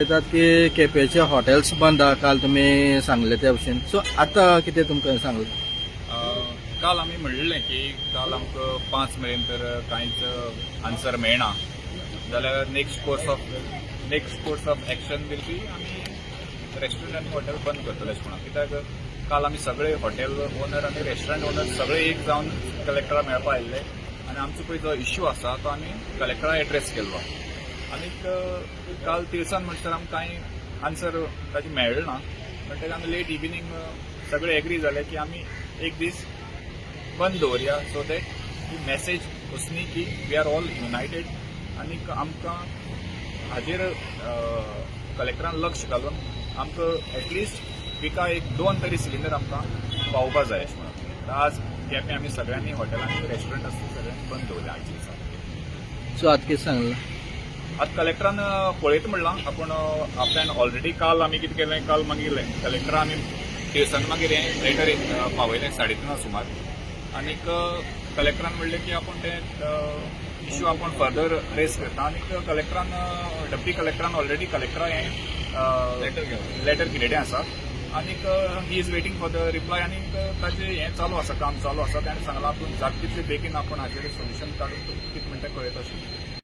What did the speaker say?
येतात की केपेंचे हॉटेल्स बंद आहा काल तुम्ही सांगले त्या भशेन सो आता कितें तुमकां सांगलें काल आमी म्हणलेलें की काल आमकां 5 मेरेन तर कांयच आन्सर मेळना जाल्यार next course of action will be आमी रेस्टॉरंट आनी हॉटेल बंद करतले अशें म्हणून कित्याक काल आमी सगळे हॉटेल ओनर आनी रेस्टॉरंट ओनर सगळे एक जावन कलेक्टरा मेळपा आयिल्ले आनी आमचो पळय जो इश्यू आसा तो आमी कलेक्टरा एड्रेस केल्लो आनीक काल तिळसान म्हणसर आमकां कांय आन्सर ताची मेळ्ळो ना म्हणटकीर आमी लेट इव्हिनिंग सगळे एग्री जाले की आमी एक दीस बंद दवरया सो दॅट ही मॅसेज वचनी की वी आर ऑल युनायटेड आनीक आमकां हाजेर कलेक्टरान लक्ष घालून आमकां एटलिस्ट विका 2 तरी सिलिंडर आमकां पावोवपा जाय अशें म्हणून आज केपें आमी सगळ्यांनी हॉटेलांनी रेस्टॉरंट आसता सगळ्यांनी बंद दवरल्या आयच्या दिसा सो आतां कितें सांगलें आतां कलेक्टरान पळयता म्हणलां आपूण आपल्यान ऑलरेडी काल आमी कितें केलें काल मागीर कलेक्टरा आमी तिळसान मागीर हें लेटर पावयलें 3:30 सुमार आनीक कलेक्टरान म्हणलें की आपूण तें इश्यू आपूण फर्दर रेस करता आनीक कलेक्टरान डेप्युटी कलेक्टरान ऑलरेडी कलेक्टरा हें लेटर केलेलें आसा आनीक he is waiting for the reply आनीक ताजें हें चालू आसा काम चालू आसा ताणें सांगलां आपूण जाता तितले बेगीन आपूण हाजेर सोल्युशन काडून कितें म्हणटा कळयता अशें